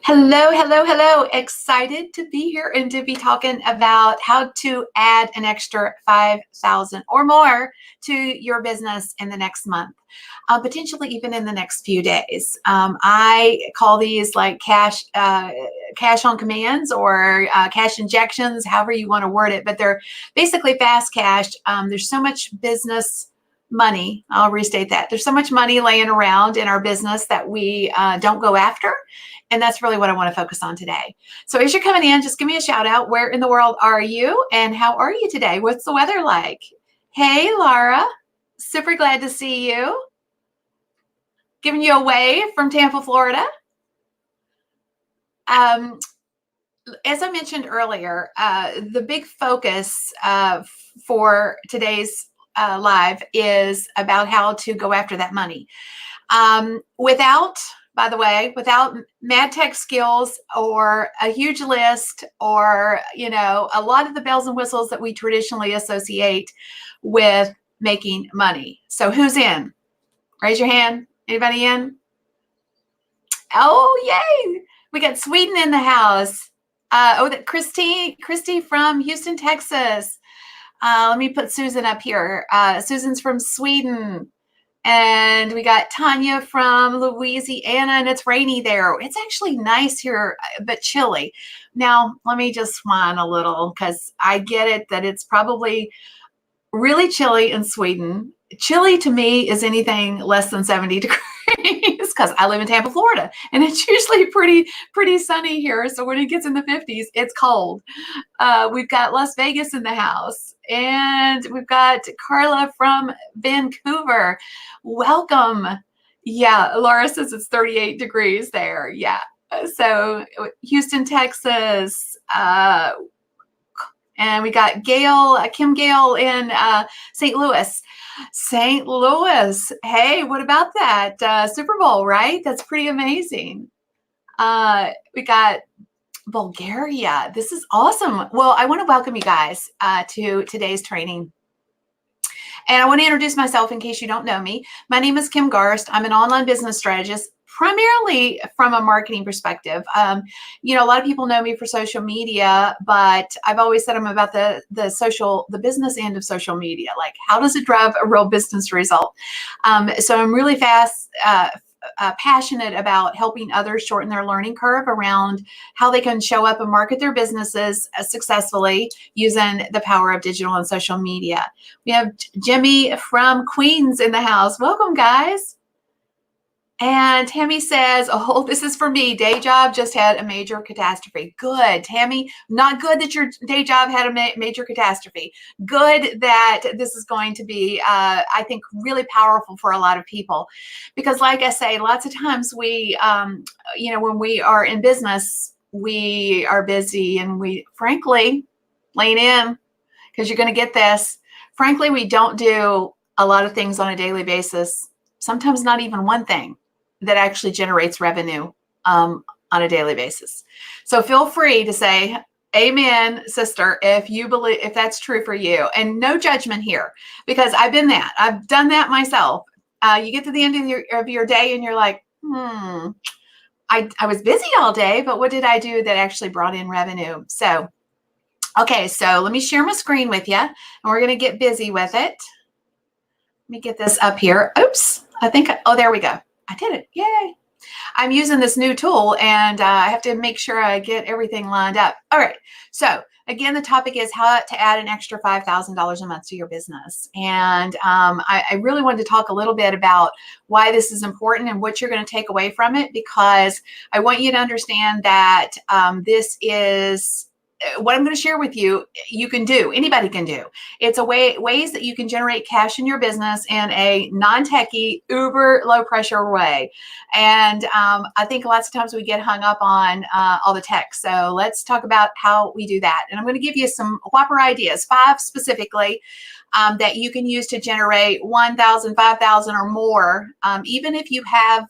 Hello, hello, hello. Excited to be here and to be talking about how to add an extra 5,000 or more to your business in the next month, potentially even in the next few days. I call these like cash on commands or cash injections, however you want to word it, but they're basically fast cash. There's so much business money. I'll restate that. There's so much money laying around in our business that we don't go after. And that's really what I want to focus on today. So as you're coming in, just give me a shout out. Where in the world are you? And how are you today? What's the weather like? Hey, Laura. Super glad to see you. Giving you a wave from Tampa, Florida. As I mentioned earlier, the big focus for today's live is about how to go after that money. By the way, without mad tech skills or a huge list or, a lot of the bells and whistles that we traditionally associate with making money. So who's in? Raise your hand. Anybody in? Oh, yay. We got Sweden in the house. Christy from Houston, Texas. Let me put Susan up here. Susan's from Sweden. And we got Tanya from Louisiana, and it's rainy there. It's actually nice here, but chilly. Now, let me just whine a little because I get it that it's probably really chilly in Sweden. Chilly to me is anything less than 70 degrees because I live in Tampa, Florida, and it's usually pretty sunny here. So when it gets in the 50s, it's cold. We've got Las Vegas in the house, and we've got Carla from Vancouver. Welcome. Yeah, Laura says it's 38 degrees there. Yeah. So Houston, Texas, and we got Kim Gale in St. Louis. St. Louis. Hey, what about that? Super Bowl, right? That's pretty amazing. We got Bulgaria. This is awesome. Well, I want to welcome you guys to today's training. And I want to introduce myself in case you don't know me. My name is Kim Garst. I'm an online business strategist, primarily from a marketing perspective. A lot of people know me for social media, but I've always said I'm about the business end of social media. Like, how does it drive a real business result? So I'm really passionate about helping others shorten their learning curve around how they can show up and market their businesses successfully using the power of digital and social media. We have Jimmy from Queens in the house. Welcome, guys. And Tammy says, oh, this is for me. Day job just had a major catastrophe. Good, Tammy. Not good that your day job had a major catastrophe. Good that this is going to be, I think, really powerful for a lot of people. Because like I say, lots of times we, when we are in business, we are busy and we, frankly, lean in because you're going to get this. Frankly, we don't do a lot of things on a daily basis. Sometimes not even one thing that actually generates revenue on a daily basis. So feel free to say, amen, sister, if that's true for you. And no judgment here, because I've been that. I've done that myself. You get to the end of your day and you're like, I was busy all day, but what did I do that actually brought in revenue? So, okay, so let me share my screen with you, and we're going to get busy with it. Let me get this up here. Oops, there we go. I did it. Yay. I'm using this new tool and I have to make sure I get everything lined up. All right. So again, the topic is how to add an extra $5,000 a month to your business. And I really wanted to talk a little bit about why this is important and what you're going to take away from it, because I want you to understand that this is what I'm going to share with you, you can do. Anybody can do. It's ways that you can generate cash in your business in a non-techie, uber low pressure way. And I think lots of times we get hung up on all the tech. So let's talk about how we do that. And I'm going to give you some whopper ideas, 5 specifically, that you can use to generate 1,000, 5,000 or more, even if you have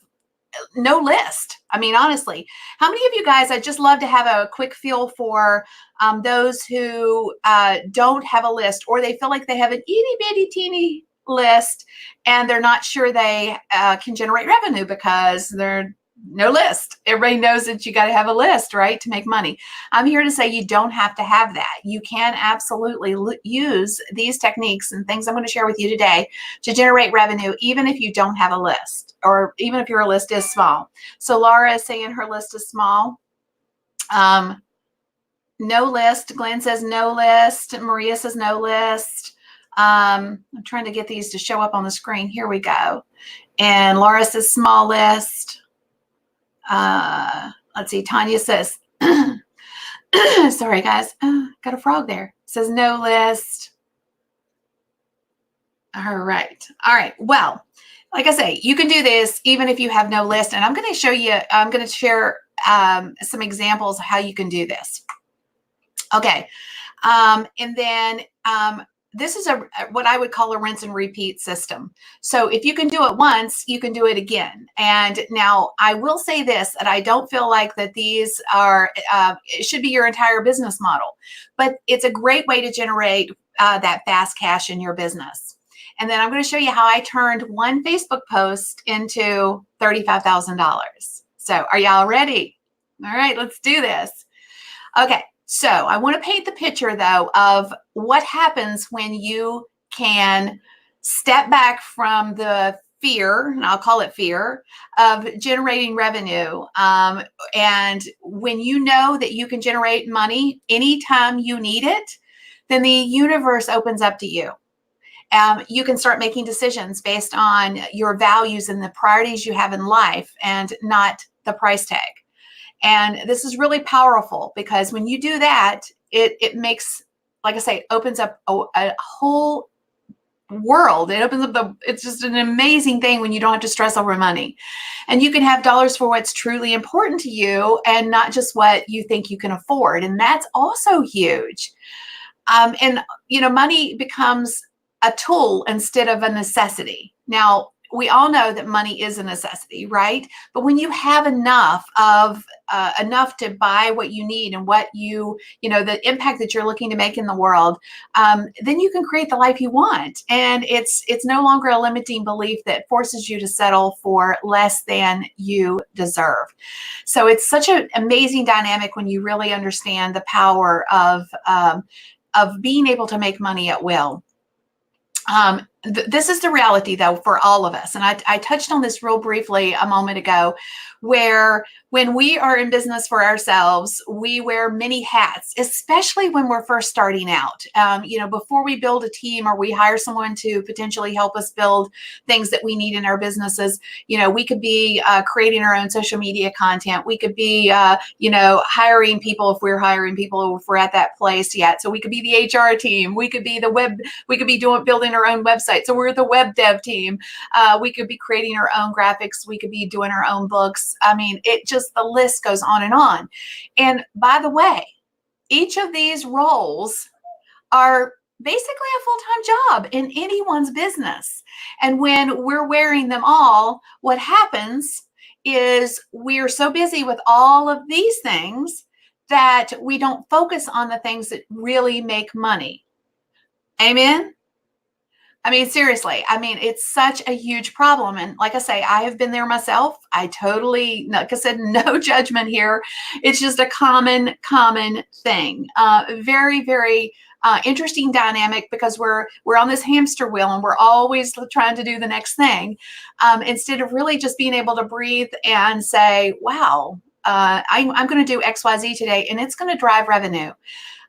no list. I mean, honestly, how many of you guys, I'd just love to have a quick feel for those who don't have a list, or they feel like they have an itty bitty teeny list and they're not sure they can generate revenue because they're no list. Everybody knows that you got to have a list, right, to make money. I'm here to say you don't have to have that. You can absolutely use these techniques and things I'm going to share with you today to generate revenue, even if you don't have a list, or even if your list is small. So Laura is saying her list is small. No list. Glenn says no list. Maria says no list. I'm trying to get these to show up on the screen. Here we go. And Laura says small list. Let's see. Tanya says, sorry guys, got a frog there. Says no list. All right. Well, like I say, you can do this even if you have no list. And I'm going to show you, I'm going to share some examples of how you can do this. Okay. And then this is what I would call a rinse and repeat system. So if you can do it once, you can do it again. And now I will say this, that I don't feel like that these are, it should be your entire business model, but it's a great way to generate that fast cash in your business. And then I'm going to show you how I turned one Facebook post into $35,000. So are y'all ready? All right, let's do this. Okay. So I want to paint the picture, though, of what happens when you can step back from the fear, and I'll call it fear, of generating revenue. And when you know that you can generate money anytime you need it, then the universe opens up to you. You can start making decisions based on your values and the priorities you have in life and not the price tag. And this is really powerful because when you do that, it makes, like I say, opens up a whole world. It opens up it's just an amazing thing when you don't have to stress over money. And you can have dollars for what's truly important to you and not just what you think you can afford. And that's also huge. And, money becomes a tool instead of a necessity. Now, we all know that money is a necessity, right? But when you have enough to buy what you need and what the impact that you're looking to make in the world, then you can create the life you want. And it's no longer a limiting belief that forces you to settle for less than you deserve. So it's such an amazing dynamic when you really understand the power of being able to make money at will. This is the reality, though, for all of us. And I touched on this real briefly a moment ago, where when we are in business for ourselves, we wear many hats, especially when we're first starting out. Before we build a team or we hire someone to potentially help us build things that we need in our businesses, we could be creating our own social media content. We could be, hiring people if we're hiring people, if we're at that place yet. So we could be the HR team. We could be the web. We could be building our own website. So we're the web dev team. We could be creating our own graphics. We could be doing our own books. I mean, the list goes on and on. And by the way, each of these roles are basically a full-time job in anyone's business. And when we're wearing them all, what happens is we're so busy with all of these things that we don't focus on the things that really make money. Amen? I mean, seriously, it's such a huge problem. And like I say, I have been there myself. I totally, like I said, no judgment here. It's just a common thing. Very, very interesting dynamic because we're on this hamster wheel and we're always trying to do the next thing instead of really just being able to breathe and say, wow, I'm going to do XYZ today and it's going to drive revenue.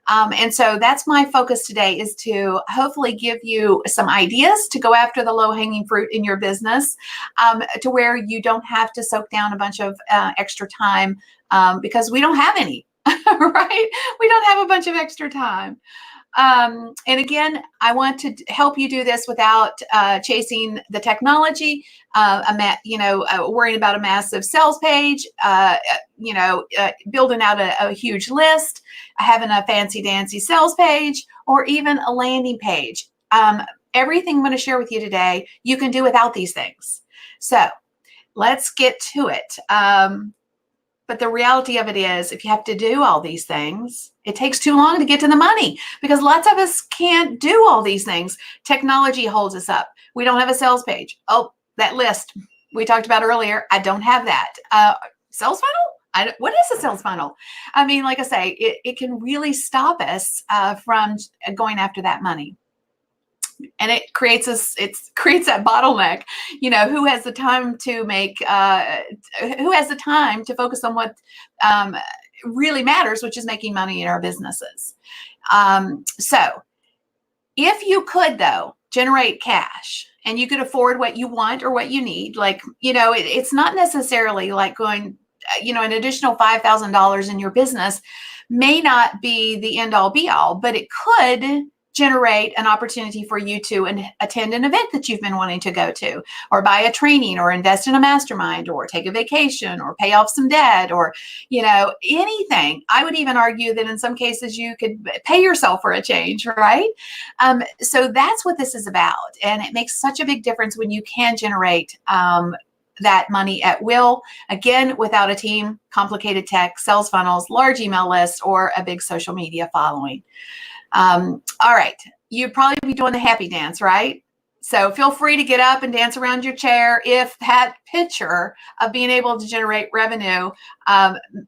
And so that's my focus today, is to hopefully give you some ideas to go after the low-hanging fruit in your business, to where you don't have to soak down a bunch of extra time because we don't have any, right? We don't have a bunch of extra time. And again, I want to help you do this without chasing the technology, worrying about a massive sales page, building out a huge list, having a fancy dancy sales page, or even a landing page. Everything I'm going to share with you today, you can do without these things. So let's get to it. But the reality of it is, if you have to do all these things, it takes too long to get to the money because lots of us can't do all these things. Technology holds us up. We don't have a sales page. Oh, that list. we talked about earlier, I don't have that. Sales funnel? What is a sales funnel? I mean, like I say, it can really stop us from going after that money. And it creates that bottleneck. Who has the time to who has the time to focus on what really matters, which is making money in our businesses. So if you could, though, generate cash and you could afford what you want or what you need, like, it's not necessarily like going, an additional $5,000 in your business may not be the end all be all, but it could generate an opportunity for you to attend an event that you've been wanting to go to, or buy a training, or invest in a mastermind, or take a vacation, or pay off some debt, or, anything. I would even argue that in some cases you could pay yourself for a change, right? So that's what this is about. And it makes such a big difference when you can generate that money at will, again, without a team, complicated tech, sales funnels, large email lists, or a big social media following. All right. You'd probably be doing the happy dance, right? So feel free to get up and dance around your chair if that picture of being able to generate revenue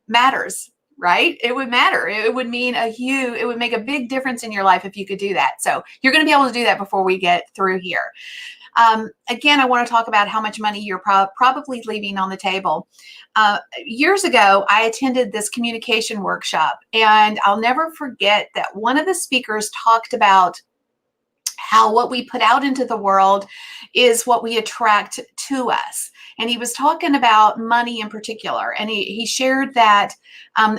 matters, right? It would matter. It would mean it would make a big difference in your life if you could do that. So you're going to be able to do that before we get through here. Again, I want to talk about how much money you're probably leaving on the table. Years ago, I attended this communication workshop, and I'll never forget that one of the speakers talked about how what we put out into the world is what we attract to us. And he was talking about money in particular. And he shared that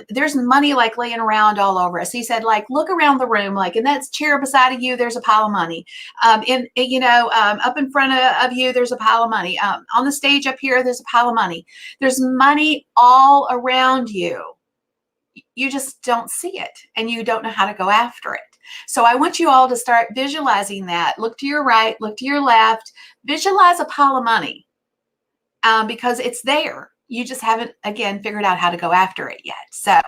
there's money like laying around all over us. He said, like, look around the room, like in that chair beside of you, there's a pile of money. Up in front of you, there's a pile of money. On the stage up here, there's a pile of money. There's money all around you. You just don't see it, and you don't know how to go after it. So I want you all to start visualizing that. Look to your right, look to your left, visualize a pile of money because it's there. You just haven't, again, figured out how to go after it yet. So,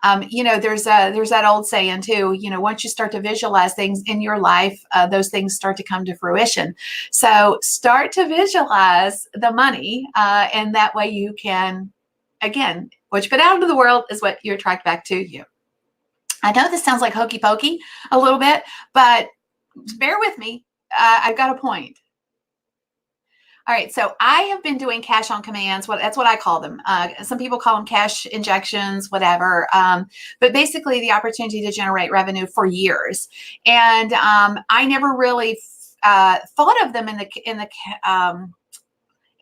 there's that old saying too, once you start to visualize things in your life, those things start to come to fruition. So start to visualize the money, and that way you can, again, what you put out into the world is what you attract back to you. I know this sounds like hokey pokey a little bit, but bear with me. I've got a point. All right, so I have been doing cash on commands. That's what I call them. Some people call them cash injections, whatever. But basically, the opportunity to generate revenue for years, and I never really thought of them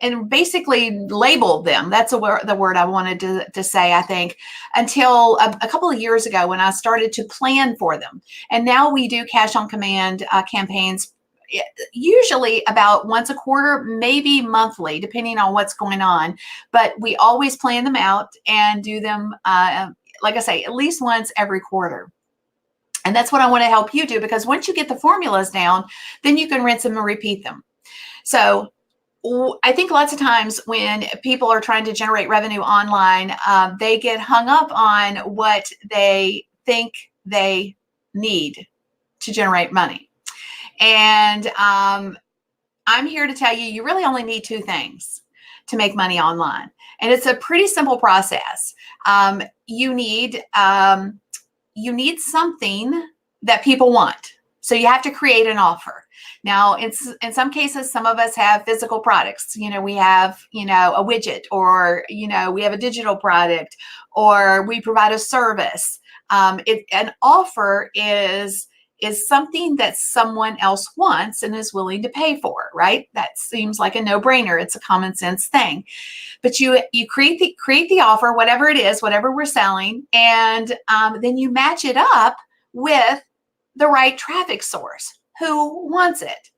and basically labeled them. That's the word I wanted to say, I think, until a couple of years ago when I started to plan for them. And now we do cash on command campaigns, usually about once a quarter, maybe monthly, depending on what's going on. But we always plan them out and do them, like I say, at least once every quarter. And that's what I want to help you do, because once you get the formulas down, then you can rinse them and repeat them. So I think lots of times when people are trying to generate revenue online, they get hung up on what they think they need to generate money. And I'm here to tell you, you really only need two things to make money online. And it's a pretty simple process. You need something that people want. So you have to create an offer. Now, in some cases, some of us have physical products. We have, a widget, or, we have a digital product, or we provide a service. An offer is something that someone else wants and is willing to pay for, right? That seems like a no-brainer. It's a common sense thing. But you create the offer, whatever it is, whatever we're selling, and then you match it up with the right traffic source who wants it.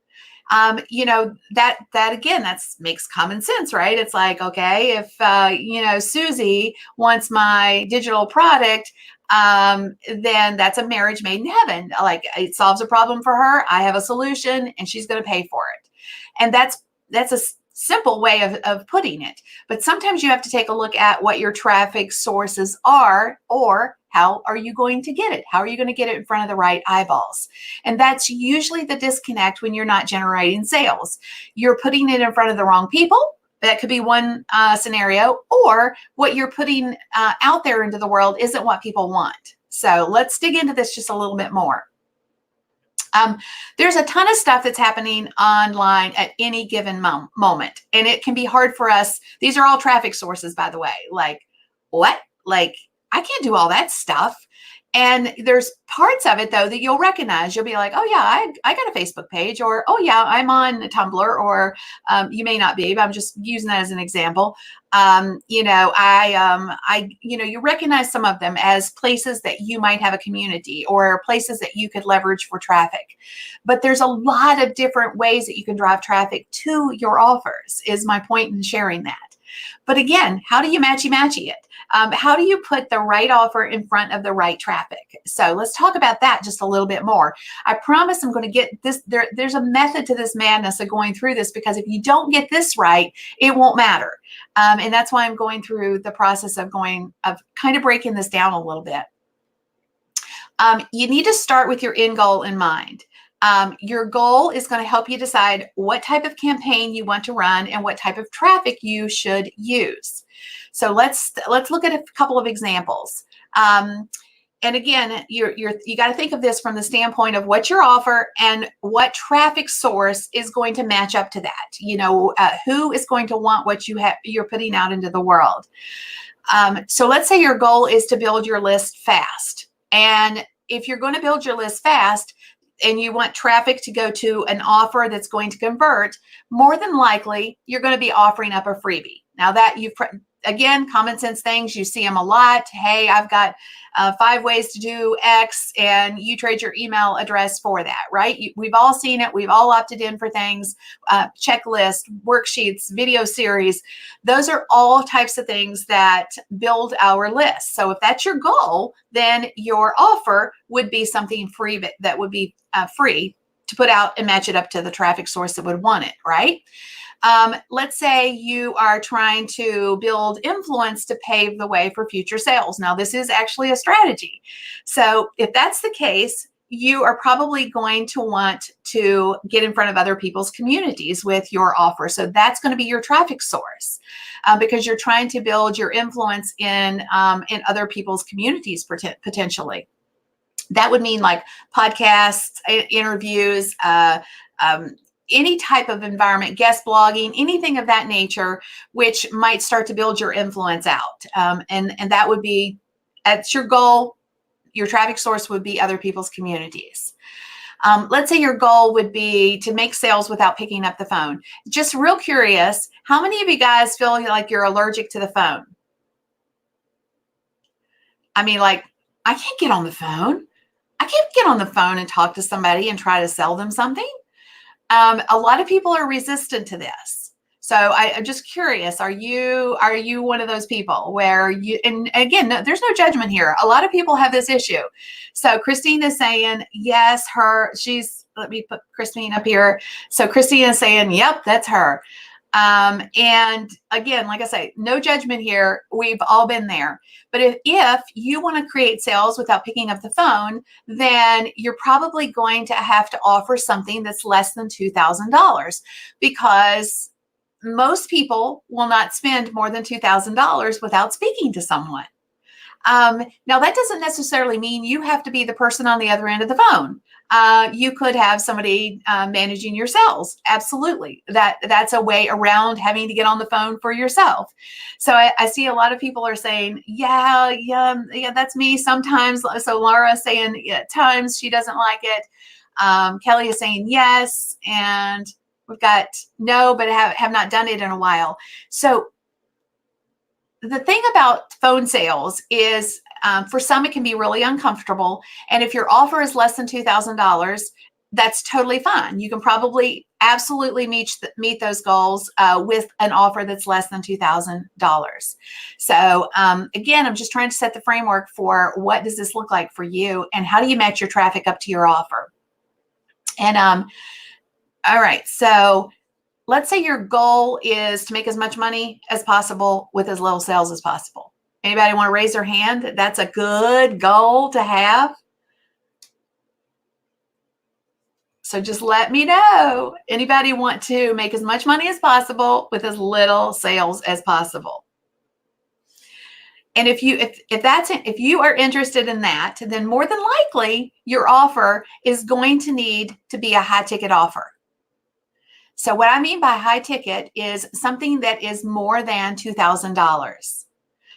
That again, makes common sense, right? It's like, okay, if Susie wants my digital product, then that's a marriage made in heaven. Like, it solves a problem for her. I have a solution, and she's going to pay for it. And that's a simple way of putting it. But sometimes you have to take a look at what your traffic sources are, or how are you going to get it? How are you going to get it in front of the right eyeballs? And that's usually the disconnect when you're not generating sales. You're putting it in front of the wrong people, That could be one scenario, or what you're putting out there into the world isn't what people want. So let's dig into this just a little bit more. There's a ton of stuff that's happening online at any given moment, and it can be hard for us. These are all traffic sources, by the way. Like, what? Like, I can't do all that stuff. And there's parts of it, though, that you'll recognize. You'll be like, oh, yeah, I got a Facebook page, or, oh, yeah, I'm on Tumblr, or you may not be, but I'm just using that as an example. You recognize some of them as places that you might have a community, or places that you could leverage for traffic. But there's a lot of different ways that you can drive traffic to your offers, is my point in sharing that. But again, how do you matchy-matchy it? How do you put the right offer in front of the right traffic? So let's talk about that just a little bit more. I promise I'm going to get this. There's a method to this madness of going through this, because if you don't get this right, it won't matter. And that's why I'm going through the process of kind of breaking this down a little bit. You need to start with your end goal in mind. Your goal is going to help you decide what type of campaign you want to run and what type of traffic you should use. So let's look at a couple of examples. And again, you got to think of this from the standpoint of what your offer and what traffic source is going to match up to that. Who is going to want what you're putting out into the world. So let's say your goal is to build your list fast. And if you're going to build your list fast, and you want traffic to go to an offer that's going to convert, more than likely, you're going to be offering up a freebie. Now that again, common sense things, you see them a lot. Hey, I've got 5 ways to do X, and you trade your email address for that, right? We've all seen it. We've all opted in for things, checklists, worksheets, video series. Those are all types of things that build our list. So if that's your goal, then your offer would be something free, that would be free to put out and match it up to the traffic source that would want it, right? Let's say you are trying to build influence to pave the way for future sales. Now, this is actually a strategy. So if that's the case, you are probably going to want to get in front of other people's communities with your offer. So that's going to be your traffic source, because you're trying to build your influence in other people's communities potentially. That would mean like podcasts, interviews, any type of environment, guest blogging, anything of that nature, which might start to build your influence out. And that would be, that's your goal. Your traffic source would be other people's communities. Let's say your goal would be to make sales without picking up the phone. Just real curious, how many of you guys feel like you're allergic to the phone? I mean, like, I can't get on the phone. I can't get on the phone and talk to somebody and try to sell them something. A lot of people are resistant to this. So I'm just curious, are you one of those people where and again, there's no judgment here. A lot of people have this issue. So Christine is saying, yes, let me put Christine up here. So Christine is saying, yep, that's her. And again, like I say, no judgment here. We've all been there. But if you want to create sales without picking up the phone, then you're probably going to have to offer something that's less than $2,000, because most people will not spend more than $2,000 without speaking to someone. Now, that doesn't necessarily mean you have to be the person on the other end of the phone. You could have somebody managing your sales. Absolutely. That's a way around having to get on the phone for yourself. So I see a lot of people are saying, yeah, that's me sometimes. So Laura is saying, yeah, at times she doesn't like it. Kelly is saying yes. And we've got no, but have not done it in a while. So the thing about phone sales is, for some, it can be really uncomfortable. And if your offer is less than $2,000, that's totally fine. You can probably absolutely meet those goals with an offer that's less than $2,000. So again, I'm just trying to set the framework for what does this look like for you, and how do you match your traffic up to your offer? And all right, so let's say your goal is to make as much money as possible with as little sales as possible. Anybody want to raise their hand? That's a good goal to have. So just let me know. Anybody want to make as much money as possible with as little sales as possible? And if you are interested in that, then more than likely your offer is going to need to be a high ticket offer. So what I mean by high ticket is something that is more than $2,000.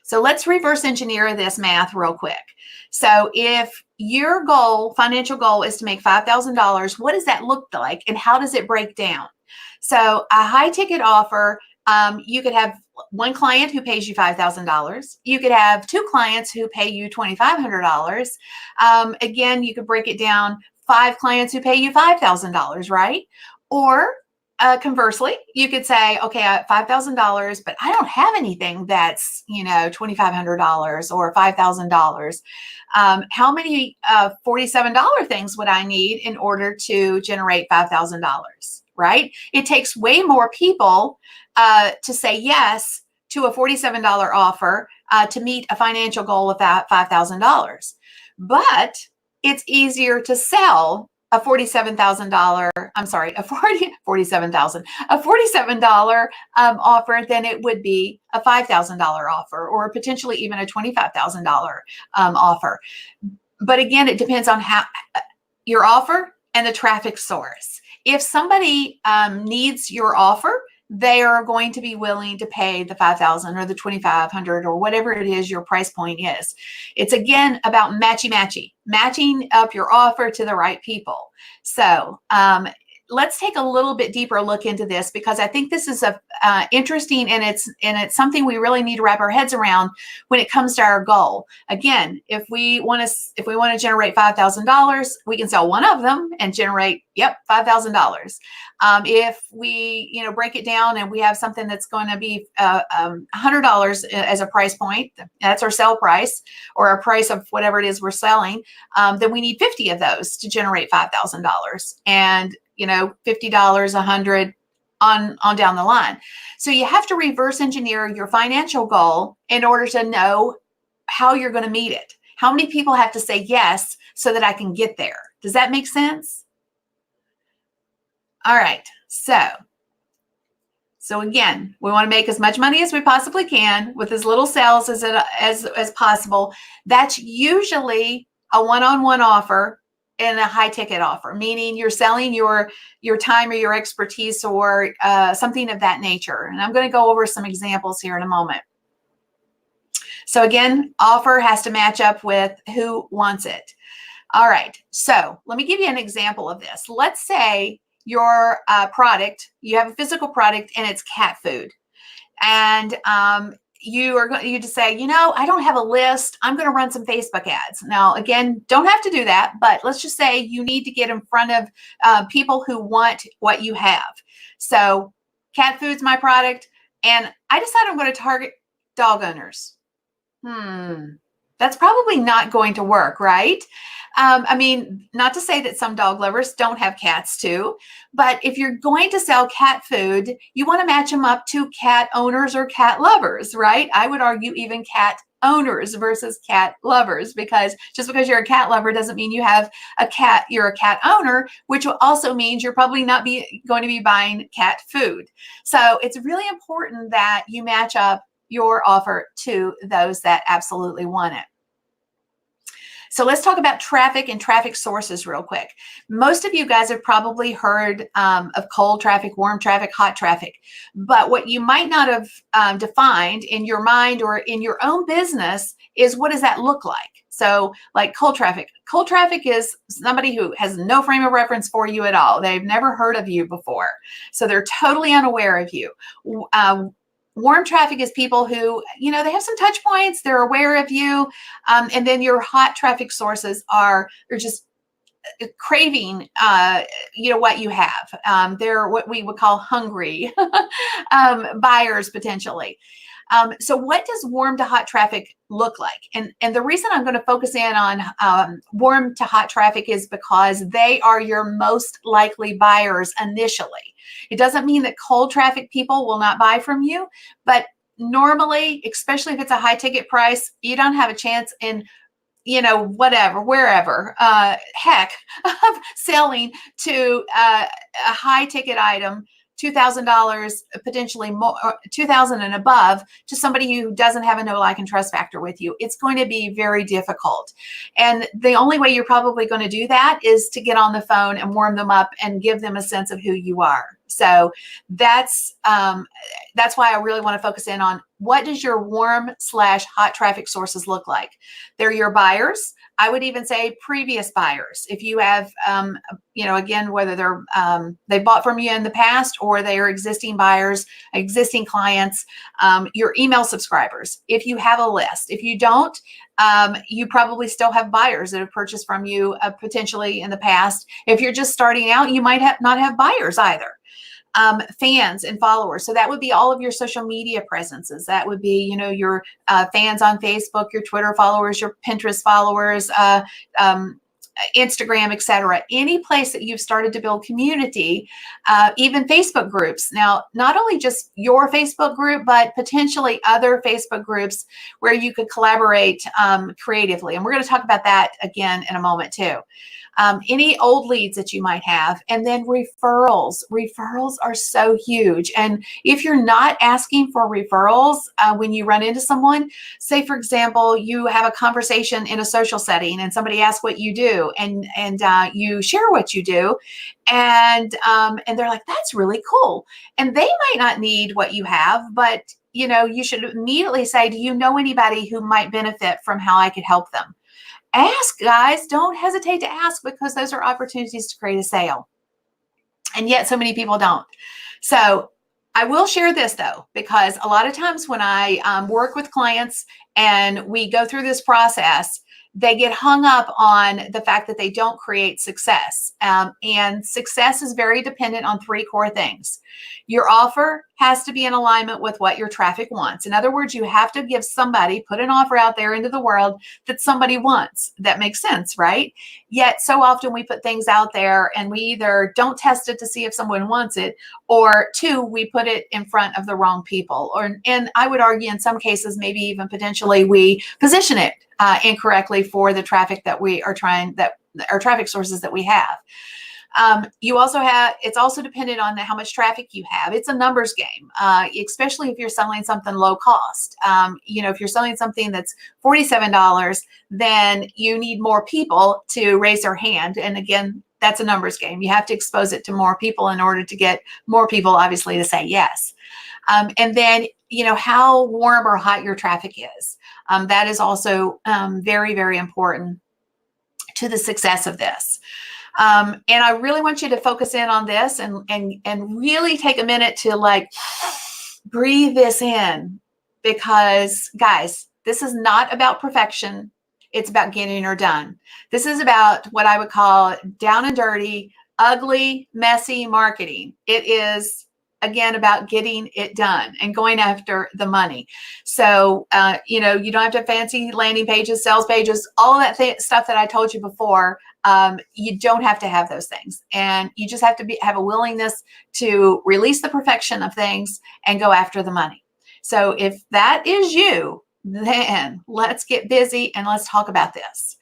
So let's reverse engineer this math real quick. So if your financial goal is to make $5,000, what does that look like and how does it break down? So a high ticket offer, you could have one client who pays you $5,000. You could have two clients who pay you $2,500. Again, you could break it down, 5 clients who pay you $5,000, right? Or conversely, you could say, okay, $5,000, but I don't have anything that's, $2,500 or $5,000. How many $47 things would I need in order to generate $5,000, right? It takes way more people to say yes to a $47 offer to meet a financial goal of that $5,000. But it's easier to sell a $47,000 offer than it would be a $5,000 offer or potentially even a $25,000 offer. But again, it depends on how your offer and the traffic source. If somebody needs your offer, they are going to be willing to pay the $5,000 or the $2,500 or whatever it is your price point is. It's again about matching up your offer to the right people. So let's take a little bit deeper look into this because I think this is interesting and it's something we really need to wrap our heads around when it comes to our goal. Again, if we want to generate $5,000, we can sell one of them and generate $5,000. If we break it down and we have something that's going to be $100 as a price point, that's our sell price or our price of whatever it is we're selling, then we need 50 of those to generate $5,000 and $50, $100 on down the line. So you have to reverse engineer your financial goal in order to know how you're going to meet it. How many people have to say yes so that I can get there? Does that make sense? All right. So again, we want to make as much money as we possibly can with as little sales as possible. That's usually a one-on-one offer and a high ticket offer, meaning you're selling your time or your expertise or something of that nature. And I'm going to go over some examples here in a moment. So again, offer has to match up with who wants it. All right. So let me give you an example of this. Let's say your product, you have a physical product and it's cat food. And you just say, I don't have a list. I'm going to run some Facebook ads. Now, again, don't have to do that, but let's just say you need to get in front of people who want what you have. So cat food's my product, and I decide I'm going to target dog owners. That's probably not going to work, right? Not to say that some dog lovers don't have cats too, but if you're going to sell cat food, you want to match them up to cat owners or cat lovers, right? I would argue even cat owners versus cat lovers, because just because you're a cat lover doesn't mean you have a cat, you're a cat owner, which also means you're probably not going to be buying cat food. So it's really important that you match up your offer to those that absolutely want it. So let's talk about traffic and traffic sources real quick. Most of you guys have probably heard of cold traffic, warm traffic, hot traffic. But what you might not have defined in your mind or in your own business is, what does that look like? So like cold traffic. Cold traffic is somebody who has no frame of reference for you at all. They've never heard of you before. So they're totally unaware of you. Warm traffic is people who, they have some touch points, they're aware of you. And then your hot traffic sources they're just craving, what you have. They're what we would call hungry buyers potentially. So what does warm to hot traffic look like? And the reason I'm going to focus in on warm to hot traffic is because they are your most likely buyers initially. It doesn't mean that cold traffic people will not buy from you, but normally, especially if it's a high ticket price, you don't have a chance in whatever, wherever, heck, of selling to a high ticket item, $2,000, potentially more, 2,000 and above, to somebody who doesn't have a know, like, and trust factor with you. It's going to be very difficult. And the only way you're probably going to do that is to get on the phone and warm them up and give them a sense of who you are. So that's why I really want to focus in on, what does your warm/hot traffic sources look like? They're your buyers. I would even say previous buyers. If you have, again, whether they're they bought from you in the past or they are existing buyers, existing clients, your email subscribers. If you have a list, if you don't, you probably still have buyers that have purchased from you potentially in the past. If you're just starting out, you might not have buyers either. Fans and followers. So that would be all of your social media presences. That would be, your fans on Facebook, your Twitter followers, your Pinterest followers, Instagram, etc. Any place that you've started to build community, even Facebook groups. Now, not only just your Facebook group, but potentially other Facebook groups where you could collaborate creatively. And we're going to talk about that again in a moment too. Any old leads that you might have, and then referrals. Referrals are so huge. And if you're not asking for referrals when you run into someone, say, for example, you have a conversation in a social setting and somebody asks what you do, and you share what you do, and they're like, that's really cool. And they might not need what you have, but you should immediately say, do you know anybody who might benefit from how I could help them? Ask, guys. Don't hesitate to ask, because those are opportunities to create a sale. And yet so many people don't. So I will share this though, because a lot of times when I work with clients and we go through this process, they get hung up on the fact that they don't create success. And success is very dependent on three core things. Your offer has to be in alignment with what your traffic wants. In other words, you have to put an offer out there into the world that somebody wants. That makes sense, right? Yet so often we put things out there and we either don't test it to see if someone wants it, or two, we put it in front of the wrong people. And I would argue in some cases, maybe even potentially we position it incorrectly for the traffic that we are our traffic sources that we have. It's also dependent on how much traffic you have. It's a numbers game, especially if you're selling something low cost. If you're selling something that's $47, then you need more people to raise their hand. And again, that's a numbers game. You have to expose it to more people in order to get more people, obviously, to say yes. And then, how warm or hot your traffic is. That is also very, very important to the success of this. And I really want you to focus in on this and really take a minute to breathe this in, because guys, this is not about perfection. It's about getting her done. This is about what I would call down and dirty, ugly, messy marketing. It is, again, about getting it done and going after the money. So, you don't have to have fancy landing pages, sales pages, all of that stuff that I told you before. You don't have to have those things. And you just have to have a willingness to release the perfection of things and go after the money. So if that is you, then let's get busy and let's talk about this.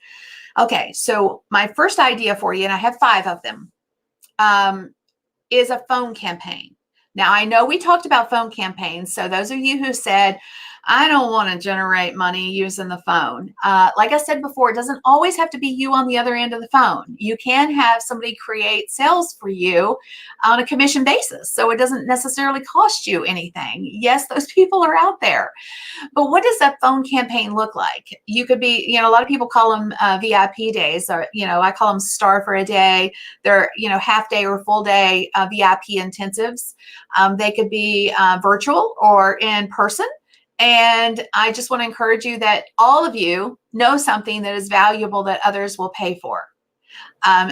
Okay, so my first idea for you, and I have 5 of them, is a phone campaign. Now, I know we talked about phone campaigns. So those of you who said, I don't want to generate money using the phone. Like I said before, it doesn't always have to be you on the other end of the phone. You can have somebody create sales for you on a commission basis. So it doesn't necessarily cost you anything. Yes, those people are out there. But what does that phone campaign look like? You could be, a lot of people call them VIP days, or, I call them star for a day. They're, half day or full day VIP intensives. They could be virtual or in person. And I just want to encourage you that all of you know something that is valuable that others will pay for.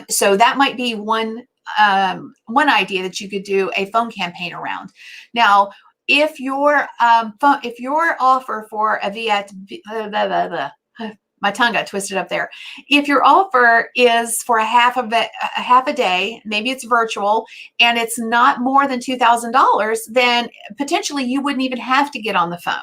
So that might be one idea that you could do a phone campaign around. Now, if your offer for a VIP, my tongue got twisted up there. If your offer is for a half a day, maybe it's virtual, and it's not more than $2,000, then potentially you wouldn't even have to get on the phone.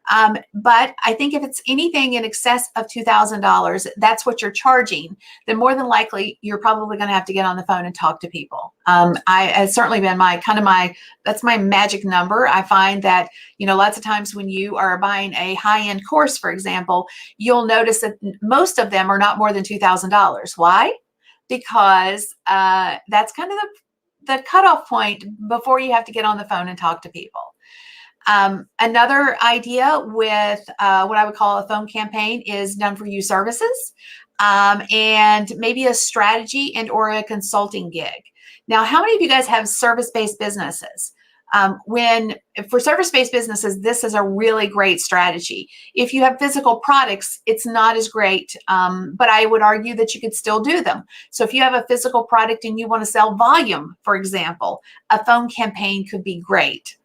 But I think if it's anything in excess of $2,000, that's what you're charging, then more than likely you're probably going to have to get on the phone and talk to people. It's certainly been that's my magic number. I find that, lots of times when you are buying a high-end course, for example, you'll notice that most of them are not more than $2,000. Why? Because that's kind of the cutoff point before you have to get on the phone and talk to people. Another idea with what I would call a phone campaign is done for you services, and maybe a strategy and or a consulting gig. Now, how many of you guys have service-based businesses? For service-based businesses, this is a really great strategy. If you have physical products, it's not as great, but I would argue that you could still do them. So if you have a physical product and you want to sell volume, for example, a phone campaign could be great.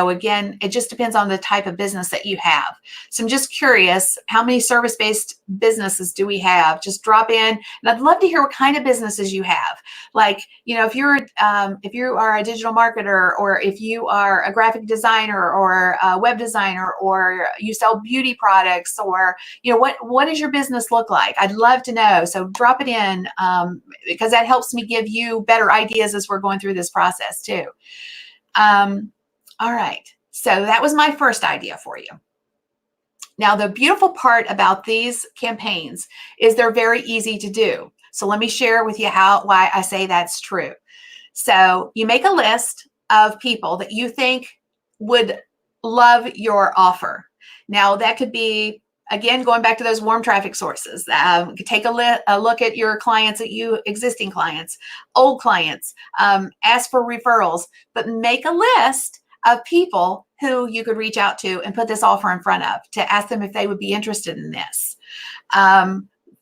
Again, it just depends on the type of business that you have. So I'm just curious, how many service-based businesses do we have? Just drop in, and I'd love to hear what kind of businesses you have. Like, if you are a digital marketer, or if you are a graphic designer or a web designer, or you sell beauty products, or, what does your business look like? I'd love to know. So drop it in, because that helps me give you better ideas as we're going through this process too. All right, so that was my first idea for you. Now, the beautiful part about these campaigns is they're very easy to do. So let me share with you why I say that's true. So you make a list of people that you think would love your offer. Now, that could be, again, going back to those warm traffic sources. Take a look at your clients, existing clients, old clients, ask for referrals, but make a list of people who you could reach out to and put this offer in front of to ask them if they would be interested in this.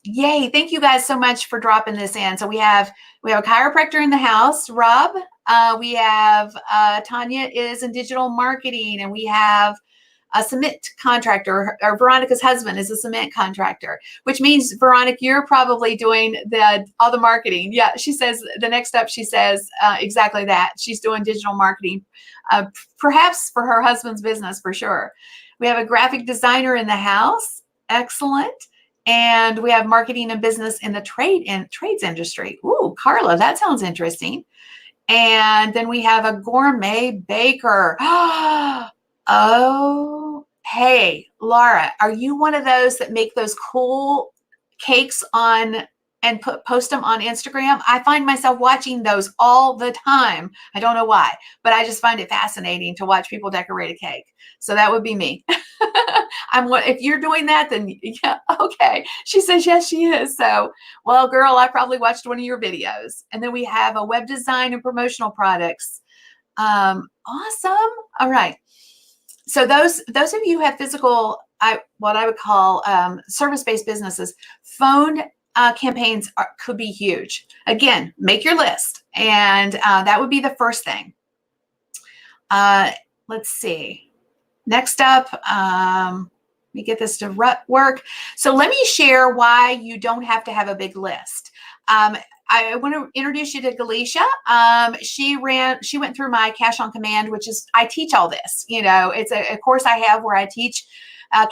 Yay. Thank you guys so much for dropping this in. So we have a chiropractor in the house, Rob. We have Tanya is in digital marketing, and we have a cement contractor, or Veronica's husband is a cement contractor, which means, Veronica, you're probably doing all the marketing. Yeah, she says the next up, she says exactly that. She's doing digital marketing, perhaps for her husband's business, for sure. We have a graphic designer in the house. Excellent. And we have marketing and business in the trades industry. Ooh, Carla, that sounds interesting. And then we have a gourmet baker. Oh, hey, Laura, are you one of those that make those cool cakes and post them on Instagram? I find myself watching those all the time. I don't know why, but I just find it fascinating to watch people decorate a cake. So that would be me. If you're doing that, then yeah, okay. She says, yes, she is. So, well, girl, I probably watched one of your videos. And then we have a web design and promotional products. Awesome. All right. So those of you who have physical, what I would call service-based businesses, phone campaigns could be huge. Again, make your list, and that would be the first thing. Let's see. Next up, let me get this to work. So let me share why you don't have to have a big list. I want to introduce you to Galicia. She went through my Cash on Command, which is, I teach all this. It's a course I have where I teach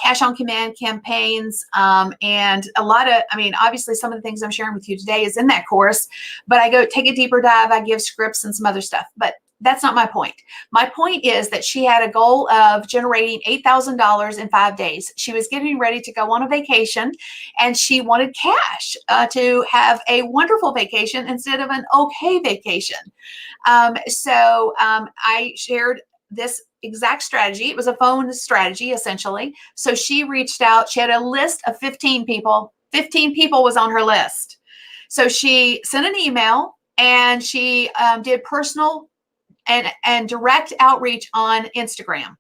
Cash on Command campaigns, and obviously some of the things I'm sharing with you today is in that course, but I go take a deeper dive. I give scripts and some other stuff, but that's not my point. My point is that she had a goal of generating $8,000 in 5 days. She was getting ready to go on a vacation, and she wanted cash to have a wonderful vacation instead of an okay vacation. So I shared this exact strategy. It was a phone strategy, essentially. So she reached out. She had a list of 15 people. 15 people was on her list. So she sent an email, and she did personal and direct outreach on Instagram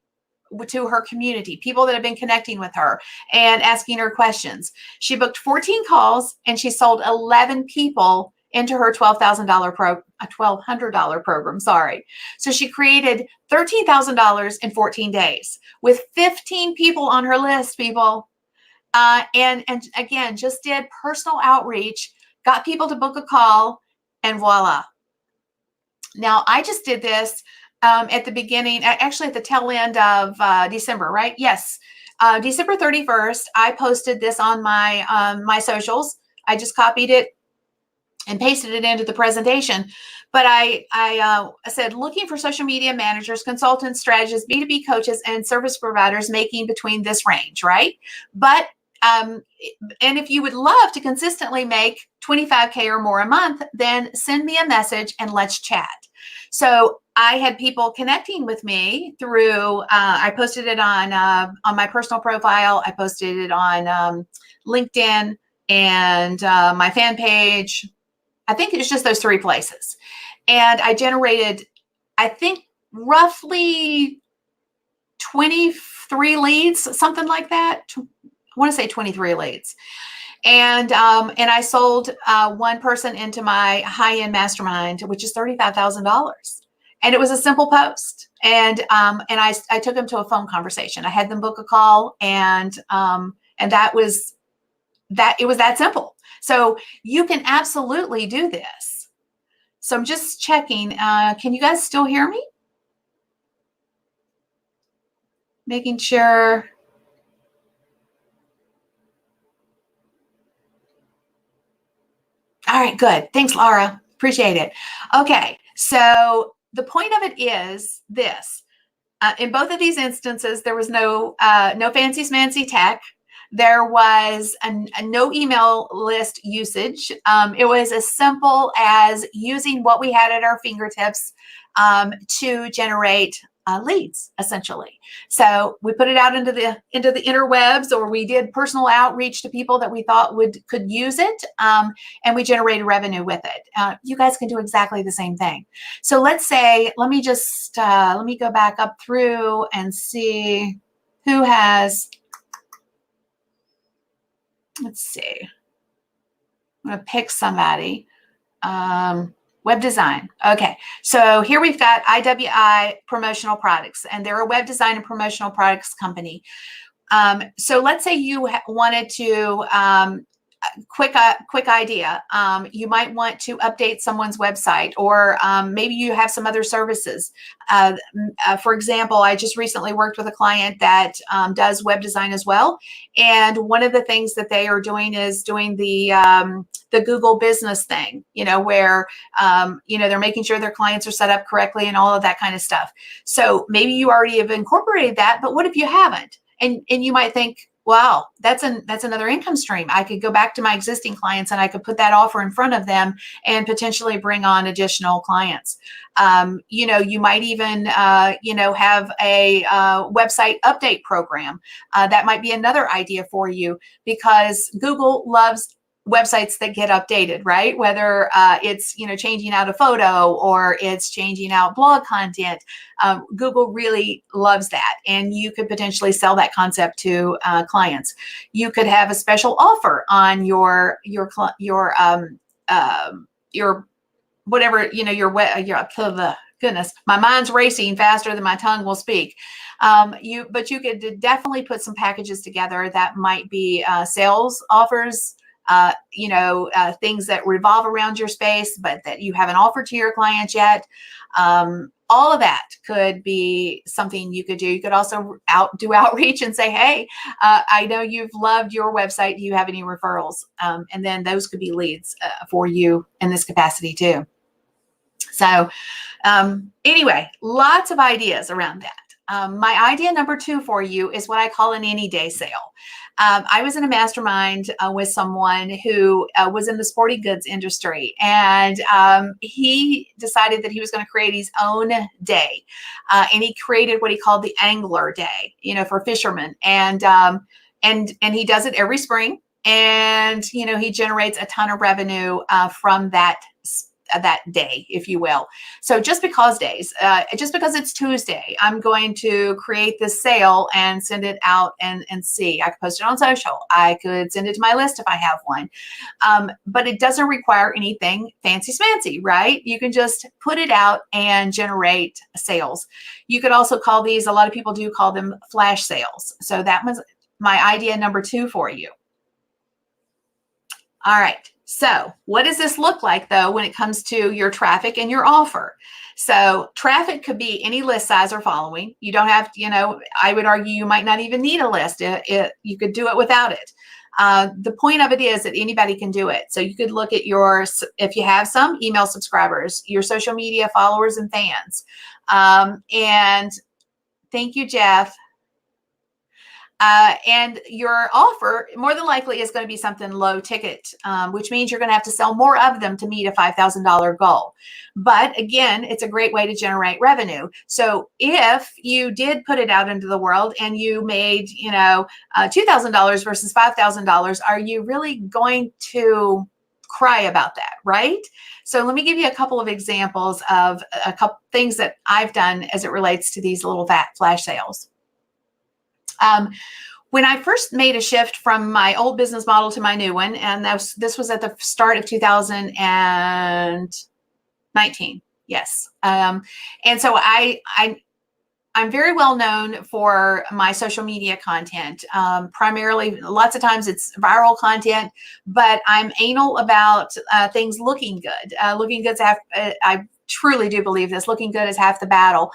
to her community, people that have been connecting with her and asking her questions. She booked 14 calls, and she sold 11 people into her $1,200 program. Sorry. So she created $13,000 in 14 days with 15 people on her list, people. And again, just did personal outreach, got people to book a call, and voila. Now, I just did this at the beginning, actually at the tail end of December, right? Yes. December 31st, I posted this on my socials. I just copied it and pasted it into the presentation. But I said, looking for social media managers, consultants, strategists, B2B coaches, and service providers making between this range, right? But and if you would love to consistently make 25K or more a month, then send me a message and let's chat. So I had people connecting with me through, I posted it on my personal profile. I posted it on LinkedIn and my fan page. I think it's just those 3 places. And I generated, I think, roughly 23 leads, something like that. I want to say 23 leads. And I sold one person into my high-end mastermind, which is $35,000. And it was a simple post. And I took them to a phone conversation. I had them book a call, and that was that. It was that simple. So you can absolutely do this. So I'm just checking. Can you guys still hear me? Making sure. All right, good. Thanks, Laura. Appreciate it. Okay, so the point of it is this. In both of these instances, there was no fancy smancy tech. There was a no email list usage. It was as simple as using what we had at our fingertips to generate leads, essentially. So we put it out into the interwebs, or we did personal outreach to people that we thought could use it, and we generated revenue with it. You guys can do exactly the same thing. So let's say, let me go back up through and see who has. Let's see. I'm going to pick somebody. Web design. Okay, so here we've got IWI Promotional Products, and they're a web design and promotional products company. So let's say you wanted to, quick idea. You might want to update someone's website, or maybe you have some other services. For example, I just recently worked with a client that does web design as well. And one of the things that they are doing is doing the Google business thing, where, they're making sure their clients are set up correctly and all of that kind of stuff. So maybe you already have incorporated that, but what if you haven't? And you might think, wow, that's another income stream. I could go back to my existing clients and I could put that offer in front of them and potentially bring on additional clients. You might even, have a website update program. That might be another idea for you, because Google loves websites that get updated, right? Whether it's changing out a photo or it's changing out blog content, Google really loves that, and you could potentially sell that concept to clients. You could have a special offer on your whatever goodness, my mind's racing faster than my tongue will speak. But you could definitely put some packages together that might be sales offers. Things that revolve around your space, but that you haven't offered to your clients yet. All of that could be something you could do. You could also do outreach and say, hey, I know you've loved your website. Do you have any referrals? And then those could be leads for you in this capacity too. So anyway, lots of ideas around that. My idea number 2 for you is what I call an any day sale. I was in a mastermind with someone who was in the sporting goods industry, and he decided that he was going to create his own day, and he created what he called the Angler Day, for fishermen, and he does it every spring, and he generates a ton of revenue from that day, if you will. So just because it's Tuesday, I'm going to create this sale and send it out and see. I could post it on social. I could send it to my list if I have one. But it doesn't require anything fancy smancy, right? You can just put it out and generate sales. You could also call these, a lot of people do call them flash sales. So that was my idea number 2 for you. All right. So what does this look like, though, when it comes to your traffic and your offer? So traffic could be any list size or following. You don't have to, I would argue you might not even need a list. You could do it without it. The point of it is that anybody can do it. So you could look at if you have some email subscribers, your social media followers and fans. And thank you, Jeff. And your offer more than likely is going to be something low ticket, which means you're going to have to sell more of them to meet a $5,000 goal. But again, it's a great way to generate revenue. So if you did put it out into the world and you made, $2,000 versus $5,000, are you really going to cry about that, right? So let me give you a couple of examples of a couple things that I've done as it relates to these little flash sales. When I first made a shift from my old business model to my new one, and this was at the start of 2019, yes. And so I'm very well known for my social media content. Primarily, lots of times it's viral content, but I'm anal about things looking good. Looking good, I truly do believe this. Looking good is half the battle.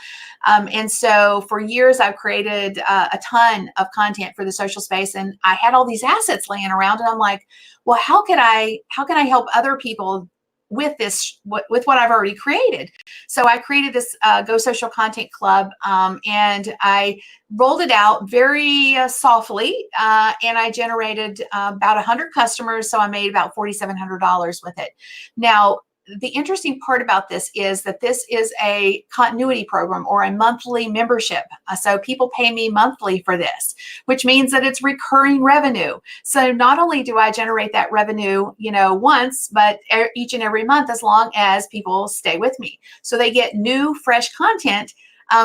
And so for years, I've created a ton of content for the social space, and I had all these assets laying around, and I'm like, well, how can I help other people with this, with what I've already created? So I created this Go Social Content Club, and I rolled it out very softly, and I generated about 100 customers. So I made about $4,700 with it. Now, the interesting part about this is that this is a continuity program or a monthly membership. So people pay me monthly for this, which means that it's recurring revenue. So not only do I generate that revenue, once, but each and every month, as long as people stay with me. So they get new, fresh content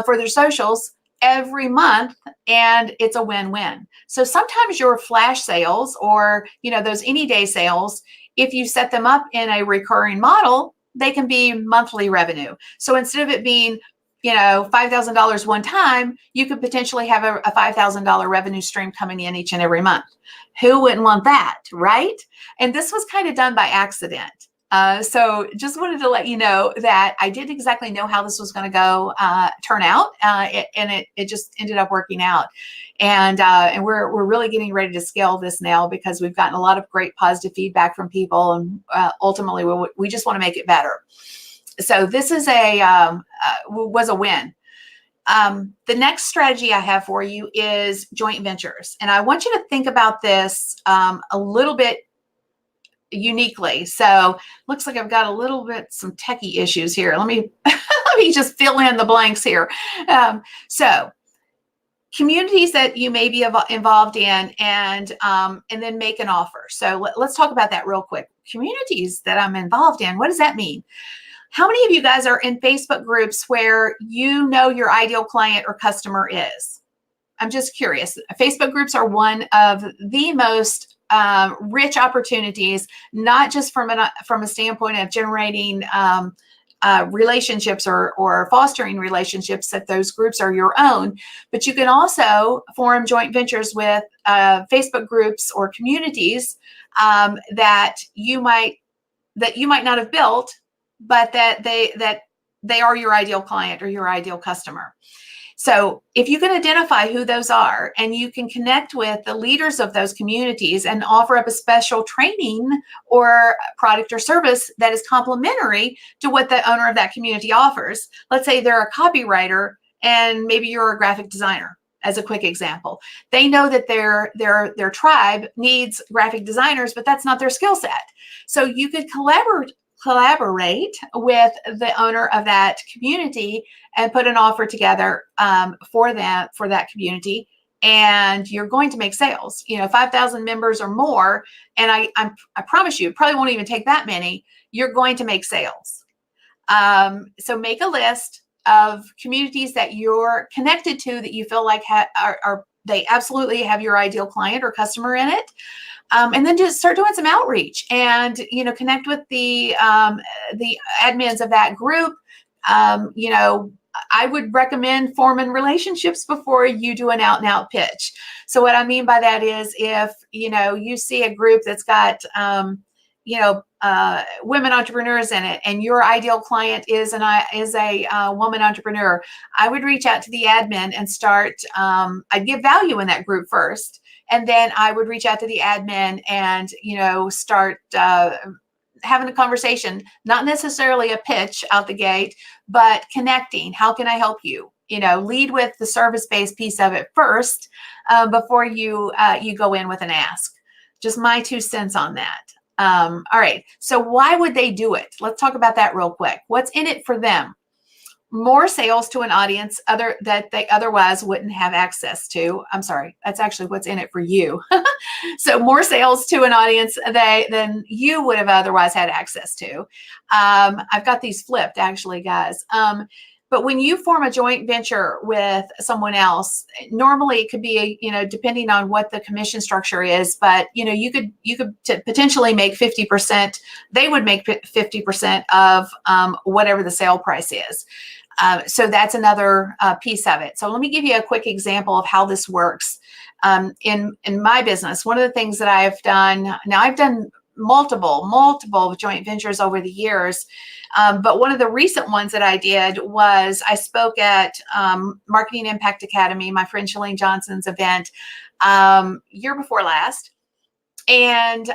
for their socials every month, and it's a win-win. So sometimes your flash sales or, those any day sales, if you set them up in a recurring model, they can be monthly revenue. So instead of it being, $5,000 one time, you could potentially have a $5,000 revenue stream coming in each and every month. Who wouldn't want that, right? And this was kind of done by accident. So just wanted to let you know that I didn't exactly know how this was going to go turn out, and it just ended up working out. And we're really getting ready to scale this now because we've gotten a lot of great positive feedback from people, and ultimately we just want to make it better. So this is was a win. The next strategy I have for you is joint ventures, and I want you to think about this a little bit uniquely. So looks like I've got some techie issues here. Let me let me just fill in the blanks here. So communities that you may be involved in, and then make an offer. So let's talk about that real quick. Communities that I'm involved in, what does that mean? How many of you guys are in Facebook groups where your ideal client or customer is? I'm just curious. Facebook groups are one of the most rich opportunities, not just from a standpoint of generating relationships or fostering relationships, that those groups are your own, but you can also form joint ventures with Facebook groups or communities that you might not have built, but that they are your ideal client or your ideal customer. So if you can identify who those are, and you can connect with the leaders of those communities and offer up a special training or product or service that is complementary to what the owner of that community offers. Let's say they're a copywriter and maybe you're a graphic designer, as a quick example. They know that their tribe needs graphic designers, but that's not their skill set. So you could collaborate with the owner of that community and put an offer together for that community, and you're going to make sales. 5,000 members or more, and I promise you, it probably won't even take that many. You're going to make sales. So make a list of communities that you're connected to that you feel like they absolutely have your ideal client or customer in it. And then just start doing some outreach and, connect with the admins of that group. I would recommend forming relationships before you do an out and out pitch. So what I mean by that is if, you see a group that's got, women entrepreneurs in it, and your ideal client is a woman entrepreneur, I would reach out to the admin and start. I'd give value in that group first, and then I would reach out to the admin and start having a conversation, not necessarily a pitch out the gate, but connecting. How can I help you? Lead with the service-based piece of it first before you go in with an ask. Just my 2 cents on that. All right. So why would they do it? Let's talk about that real quick. What's in it for them? More sales to an audience that they otherwise wouldn't have access to. I'm sorry, that's actually what's in it for you. So more sales to an audience than you would have otherwise had access to. I've got these flipped actually, guys. But when you form a joint venture with someone else, normally it could be, depending on what the commission structure is, but you could potentially make 50%. They would make 50% of whatever the sale price is. So that's another piece of it. So let me give you a quick example of how this works. In my business, one of the things that I've done, now I've done multiple joint ventures over the years. But one of the recent ones that I did was I spoke at Marketing Impact Academy, my friend Shalene Johnson's event, year before last. And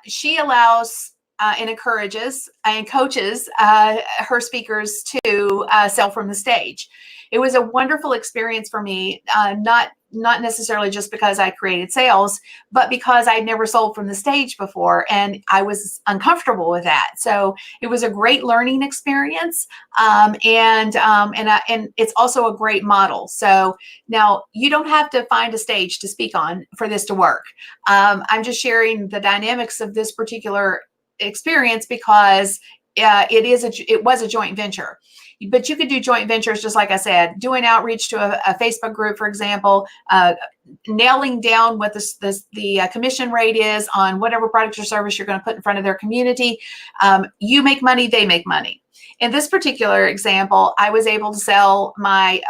she allows and encourages and coaches her speakers to sell from the stage. It was a wonderful experience for me, not necessarily just because I created sales, but because I'd never sold from the stage before, and I was uncomfortable with that. So it was a great learning experience, and it's also a great model. So now you don't have to find a stage to speak on for this to work. I'm just sharing the dynamics of this particular experience because it was a joint venture. But you could do joint ventures, just like I said, doing outreach to a Facebook group, for example, nailing down what the commission rate is on whatever product or service you're going to put in front of their community. You make money, they make money. In this particular example, I was able to sell my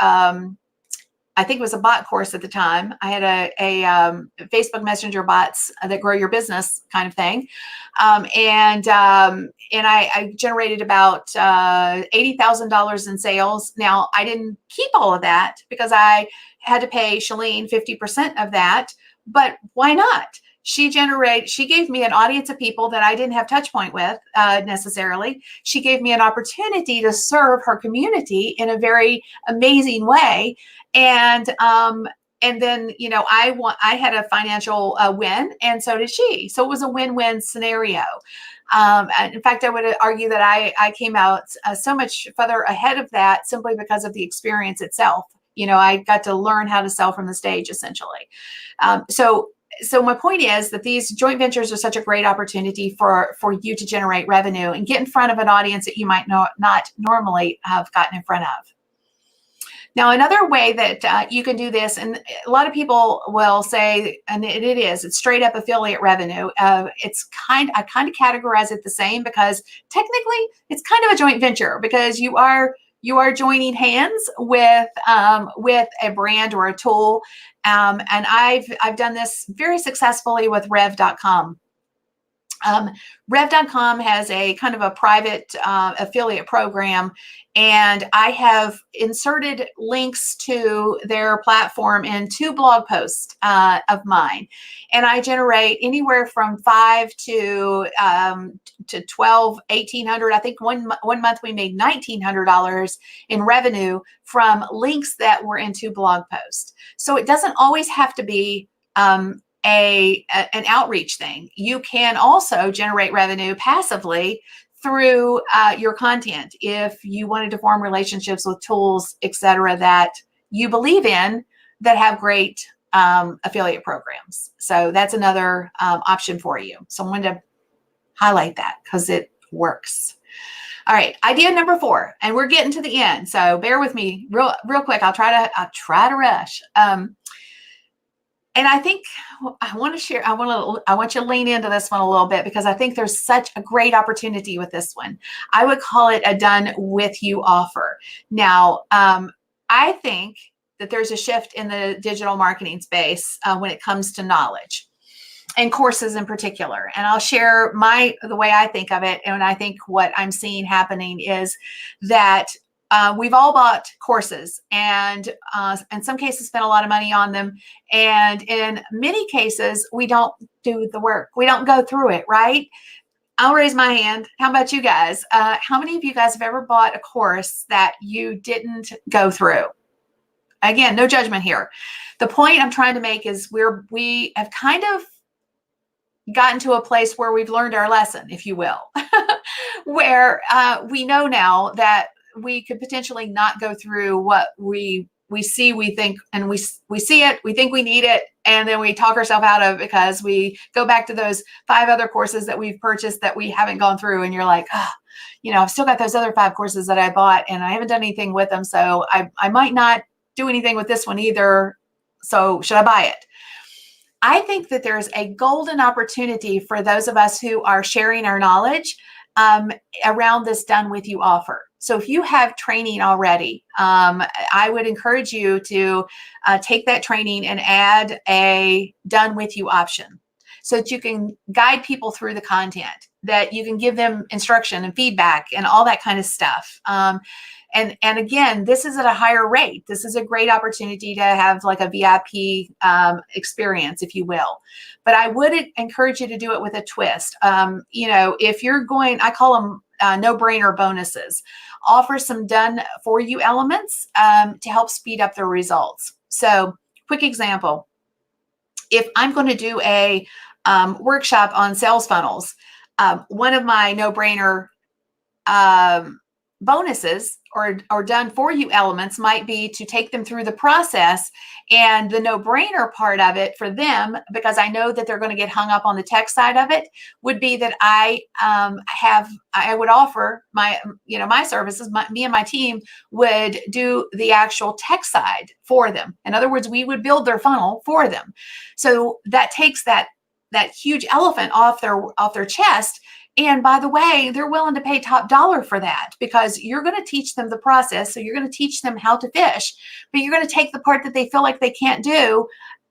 I think it was a bot course at the time. I had a Facebook Messenger bots that grow your business kind of thing. And I generated about $80,000 in sales. Now, I didn't keep all of that because I had to pay Shalene 50% of that, but why not? She gave me an audience of people that I didn't have touch point with necessarily. She gave me an opportunity to serve her community in a very amazing way. And then, I had a financial win, and so did she. So it was a win-win scenario. In fact, I would argue that I came out so much further ahead of that simply because of the experience itself. I got to learn how to sell from the stage, essentially. So my point is that these joint ventures are such a great opportunity for you to generate revenue and get in front of an audience that you might not normally have gotten in front of. Now, another way that you can do this, and a lot of people will say, and it's straight up affiliate revenue. I kind of categorize it the same because technically it's kind of a joint venture because you are joining hands with a brand or a tool. And I've done this very successfully with Rev.com. Rev.com has a kind of a private affiliate program, and I have inserted links to their platform in 2 blog posts of mine, and I generate anywhere from $5 to $1,200, $1,800. I think one month we made $1,900 in revenue from links that were in 2 blog posts. So it doesn't always have to be an outreach thing. You can also generate revenue passively through your content if you wanted to form relationships with tools, etc., that you believe in that have great affiliate programs. So that's another option for you. So I wanted to highlight that because it works. All right, idea number 4, and we're getting to the end, so bear with me real quick. I'll try to rush. And I think I want you to lean into this one a little bit because I think there's such a great opportunity with this one. I would call it a done with you offer. Now, I think that there's a shift in the digital marketing space when it comes to knowledge. and courses in particular. And I'll share the way I think of it. And I think what I'm seeing happening is that we've all bought courses and in some cases spent a lot of money on them. And in many cases, we don't do the work. We don't go through it, right? I'll raise my hand. How about you guys? How many of you guys have ever bought a course that you didn't go through? Again, no judgment here. The point I'm trying to make is we have kind of gotten to a place where we've learned our lesson, if you will, where we know now that we could potentially not go through what we see, we think, and we see it, we think we need it, and then we talk ourselves out of it because we go back to those 5 other courses that we've purchased that we haven't gone through, and you're like, oh, I've still got those other 5 courses that I bought and I haven't done anything with them, so I might not do anything with this one either, so should I buy it? I think that there's a golden opportunity for those of us who are sharing our knowledge around this done with you offer. So if you have training already, I would encourage you to take that training and add a done with you option so that you can guide people through the content, that you can give them instruction and feedback and all that kind of stuff. And again, this is at a higher rate. This is a great opportunity to have like a VIP experience, if you will. But I would encourage you to do it with a twist. If you're going, I call them no-brainer bonuses. Offer some done for you elements to help speed up the results. So, quick example. If I'm going to do a workshop on sales funnels, one of my no-brainer bonuses or done for you elements might be to take them through the process. And the no-brainer part of it for them, because I know that they're going to get hung up on the tech side of it, would be that I would offer my services. Me and my team would do the actual tech side for them. In other words, we would build their funnel for them. So that takes that huge elephant off their chest. And by the way, they're willing to pay top dollar for that because you're going to teach them the process. So you're going to teach them how to fish, but you're going to take the part that they feel like they can't do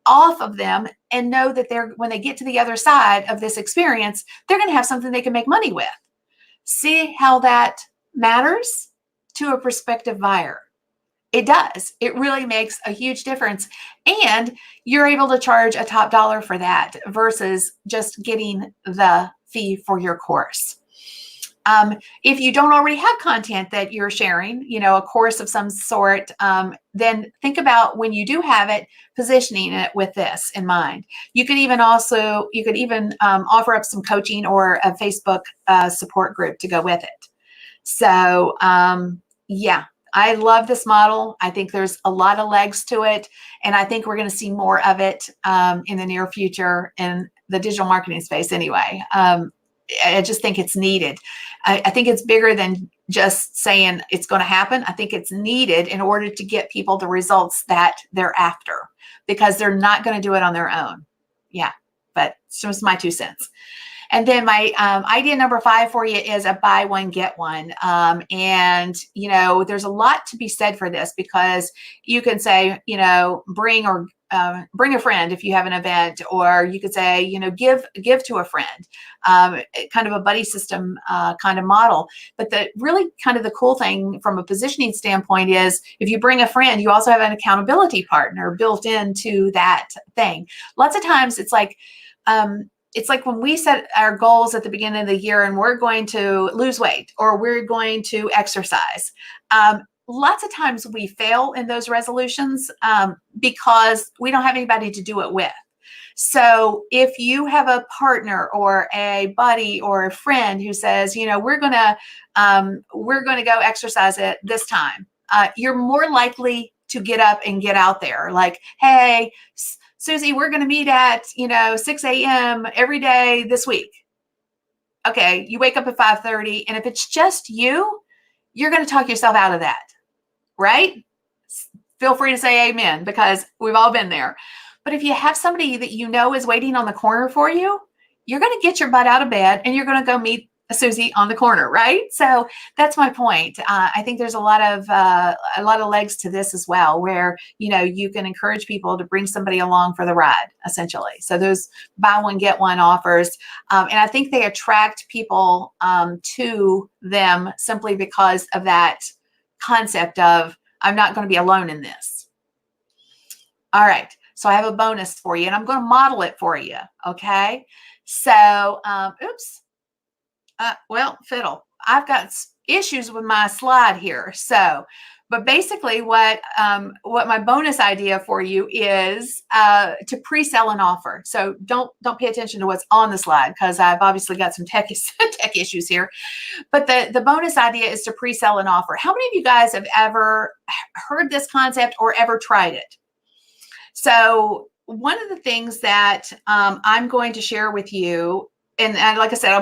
off of them and know that when they get to the other side of this experience, they're going to have something they can make money with. See how that matters to a prospective buyer? It does. It really makes a huge difference. And you're able to charge a top dollar for that versus just getting the fee for your course. If you don't already have content that you're sharing, a course of some sort, then think about when you do have it, positioning it with this in mind. You could even offer up some coaching or a Facebook support group to go with it. So, I love this model. I think there's a lot of legs to it, and I think we're going to see more of it in the near future in the digital marketing space anyway. I just think it's needed. I think it's bigger than just saying it's going to happen. I think it's needed in order to get people the results that they're after because they're not going to do it on their own. Yeah, but it's just my 2 cents. And then my idea number 5 for you is a buy one, get one. And there's a lot to be said for this because you can say, bring a friend if you have an event, or you could say, give to a friend, kind of a buddy system kind of model. But the cool thing from a positioning standpoint is if you bring a friend, you also have an accountability partner built into that thing. Lots of times it's like when we set our goals at the beginning of the year and we're going to lose weight or we're going to exercise. Lots of times we fail in those resolutions because we don't have anybody to do it with. So if you have a partner or a buddy or a friend who says, we're going to go exercise at this time, you're more likely to get up and get out there. Like, hey, Susie, we're going to meet at 6 a.m. every day this week. Okay, you wake up at 5:30, and if it's just you, you're going to talk yourself out of that. Right? Feel free to say amen because we've all been there. But if you have somebody that is waiting on the corner for you, you're going to get your butt out of bed and you're going to go meet Susie on the corner, right? So that's my point. I think there's a lot of legs to this as well, where you can encourage people to bring somebody along for the ride, essentially. So those buy one get one offers, and I think they attract people to them simply because of that concept of I'm not going to be alone in this. All right. So I have a bonus for you, and I'm going to model it for you. Okay. So, oops. Well, fiddle. I've got issues with my slide here. So, but basically what my bonus idea for you is to pre-sell an offer. So don't pay attention to what's on the slide, because I've obviously got some tech issues here. But the bonus idea is to pre-sell an offer. How many of you guys have ever heard this concept or ever tried it? So one of the things that I'm going to share with you, and like I said,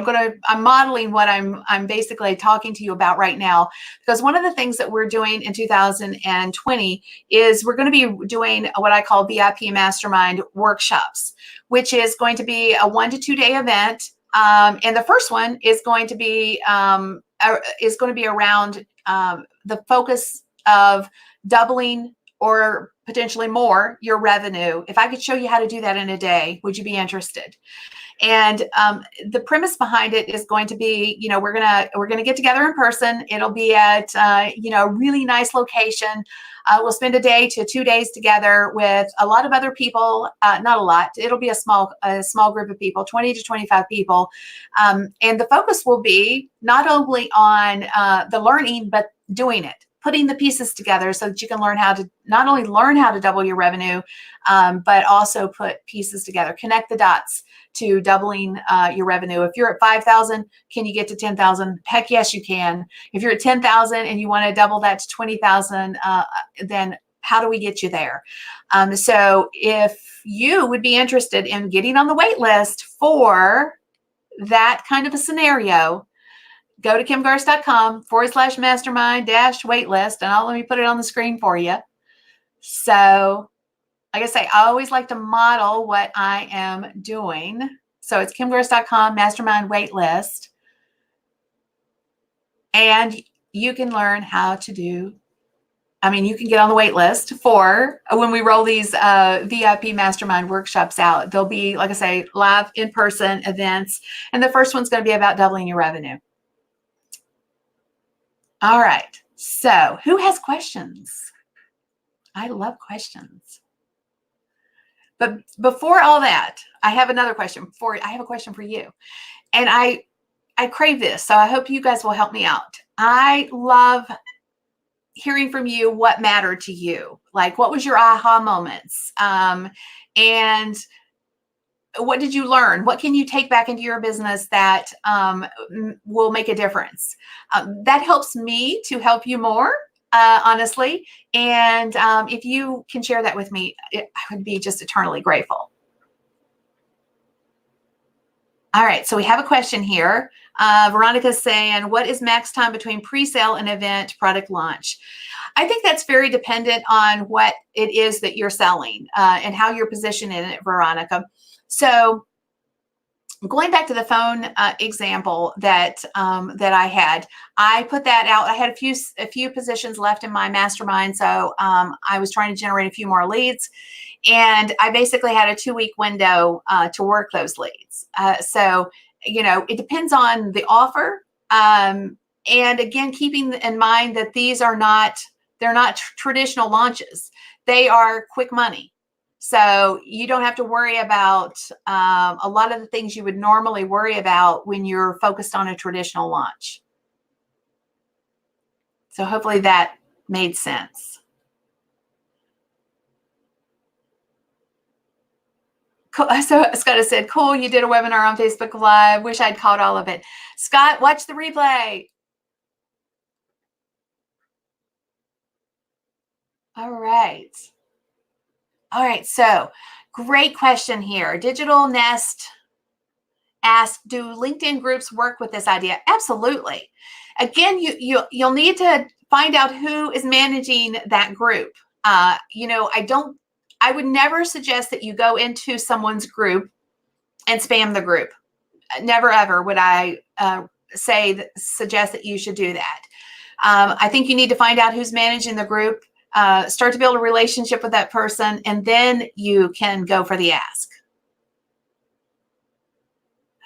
I'm modeling what I'm basically talking to you about right now, because one of the things that we're doing in 2020 is we're going to be doing what I call VIP Mastermind Workshops, which is going to be a 1 to 2 day event. And the first one is going to be around the focus of doubling or potentially more your revenue. If I could show you how to do that in a day, would you be interested? And the premise behind it is going to be, we're gonna get together in person. It'll be at a really nice location. We'll spend a day to 2 days together with a lot of other people. Not a lot. It'll be a small group of people, 20 to 25 people, and the focus will be not only on the learning, but doing it. Putting the pieces together so that you can not only learn how to double your revenue, but also put pieces together, connect the dots to doubling your revenue. If you're at 5,000, can you get to 10,000? Heck yes, you can. If you're at 10,000 and you want to double that to 20,000, then how do we get you there? So if you would be interested in getting on the wait list for that kind of a scenario, go to kimgarst.com/mastermind-waitlist, and let me put it on the screen for you. So, like I say, I always like to model what I am doing. So it's kimgarst.com/mastermind-waitlist, and you can learn how to you can get on the wait list for when we roll these VIP Mastermind Workshops out. They'll be, like I say, live in-person events, and the first one's going to be about doubling your revenue. All right. So who has questions? I love questions. But before all that, I have another question I have a question for you. And I crave this, so I hope you guys will help me out. I love hearing from you what mattered to you. Like, what was your aha moments? And what did you learn? What can you take back into your business that will make a difference? That helps me to help you more, honestly. And if you can share that with me, I would be just eternally grateful. All right, so we have a question here. Veronica's saying, what is max time between pre-sale and event product launch? I think that's very dependent on what it is that you're selling and how you're positioning it, Veronica. So going back to the phone example that I had, I put that out. I had a few positions left in my mastermind, so I was trying to generate a few more leads, and I basically had a 2-week window to work those leads. So it depends on the offer, and again, keeping in mind that they're not traditional launches. They are quick money. So you don't have to worry about a lot of the things you would normally worry about when you're focused on a traditional launch. So hopefully that made sense. Cool. So Scott has said, cool, you did a webinar on Facebook Live. Wish I'd caught all of it. Scott, watch the replay. All right. All right, so great question here. Digital Nest asked, do LinkedIn groups work with this idea? Absolutely. Again, you'll need to find out who is managing that group. I would never suggest that you go into someone's group and spam the group. Never ever would I suggest that you should do that. I think you need to find out who's managing the group, start to build a relationship with that person, and then you can go for the ask.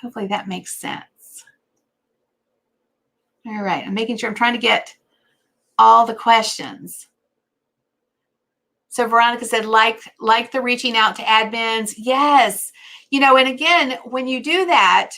Hopefully that makes sense. All right, I'm making sure I'm trying to get all the questions. So Veronica said, like the reaching out to admins. Yes. And again, when you do that,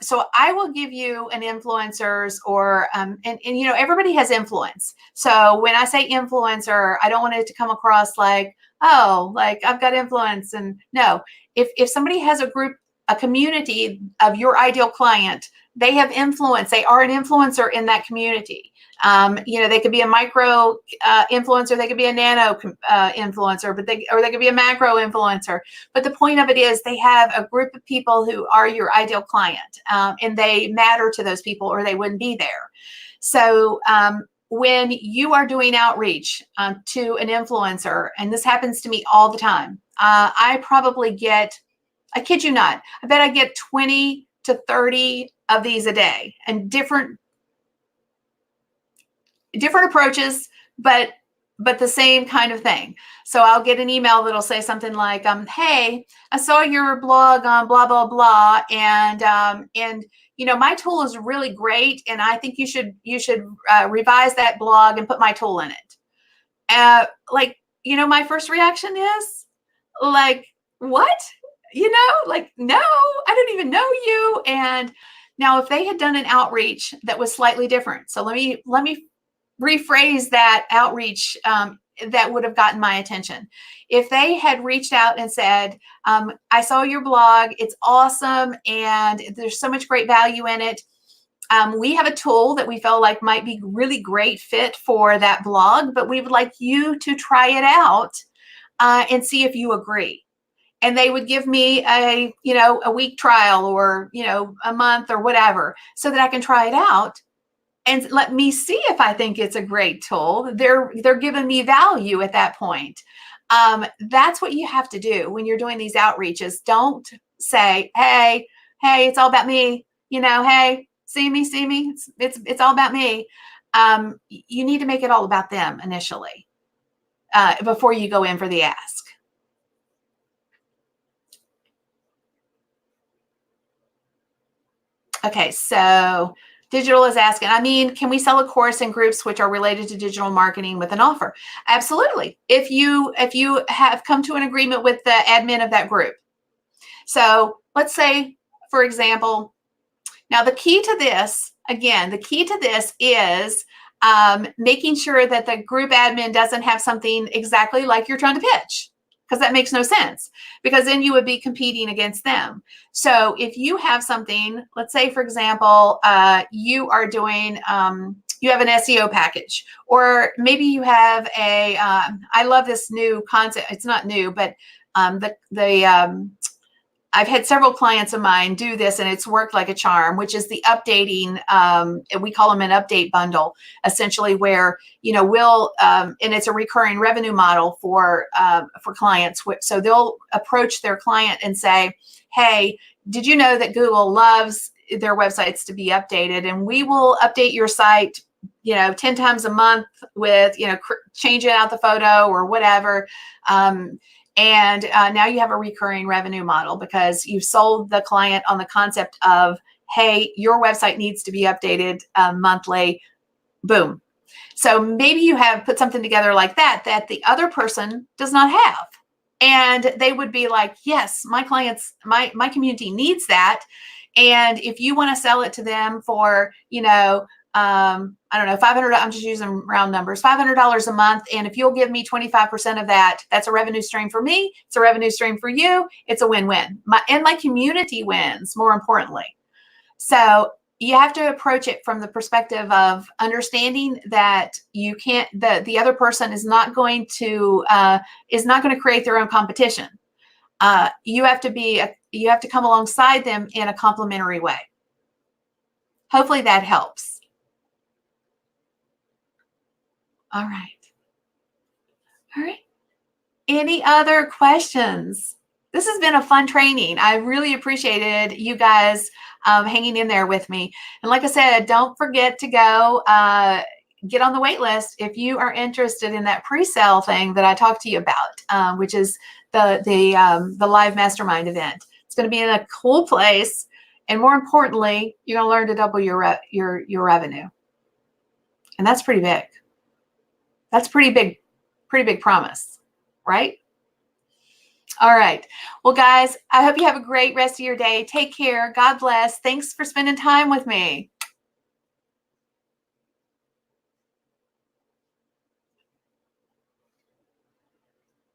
so I will give you an influencers or, and everybody has influence. So when I say influencer, I don't want it to come across like, oh, like I've got influence. And no, if somebody has a group, a community of your ideal client, they have influence. They are an influencer in that community. They could be a micro influencer, they could be a nano influencer, but they could be a macro influencer. But the point of it is they have a group of people who are your ideal client, and they matter to those people or they wouldn't be there. So when you are doing outreach to an influencer, and this happens to me all the time, I probably get, I kid you not, I bet I get 20 to 30 of these a day, and different approaches, but the same kind of thing. So I'll get an email that'll say something like, hey, I saw your blog on blah, blah, blah. And my tool is really great. And I think you should revise that blog and put my tool in it. My first reaction is like, what? No, I don't even know you. And now if they had done an outreach that was slightly different. So let me rephrase that outreach that would have gotten my attention. If they had reached out and said, I saw your blog, it's awesome, and there's so much great value in it. We have a tool that we felt like might be really great fit for that blog, but we would like you to try it out and see if you agree. And they would give me a week trial or, a month or whatever, so that I can try it out and let me see if I think it's a great tool. They're giving me value at that point. That's what you have to do when you're doing these outreaches. Don't say, hey, it's all about me. Hey, see me. It's all about me. You need to make it all about them initially before you go in for the ask. Okay, so Digital is asking, can we sell a course in groups which are related to digital marketing with an offer? Absolutely. If you have come to an agreement with the admin of that group. So let's say, for example, now the key to this is making sure that the group admin doesn't have something exactly like you're trying to pitch, because that makes no sense, because then you would be competing against them. So if you have something, let's say, for example, you are doing, you have an SEO package, or maybe you have I love this new concept. It's not new, but I've had several clients of mine do this, and it's worked like a charm, which is the updating. We call them an update bundle, essentially, where we'll and it's a recurring revenue model for clients. So they'll approach their client and say, "Hey, did you know that Google loves their websites to be updated, and we will update your site, 10 times a month with changing out the photo or whatever." And now you have a recurring revenue model because you've sold the client on the concept of, hey, your website needs to be updated monthly. Boom. So maybe you have put something together like that the other person does not have. And they would be like, yes, my clients, my community needs that. And if you want to sell it to them for, I don't know, $500, I'm just using round numbers, $500 a month. And if you'll give me 25% of that, that's a revenue stream for me. It's a revenue stream for you. It's a win-win. My community wins, more importantly. So you have to approach it from the perspective of understanding that you can't, the other person is not going to create their own competition. You have to come alongside them in a complementary way. Hopefully that helps. All right. Any other questions? This has been a fun training. I really appreciated you guys hanging in there with me. And like I said, don't forget to go get on the wait list if you are interested in that pre-sale thing that I talked to you about, which is the live mastermind event. It's going to be in a cool place, and more importantly, you're going to learn to double your revenue, and that's pretty big. That's pretty big promise, right? All right. Well, guys, I hope you have a great rest of your day. Take care. God bless. Thanks for spending time with me.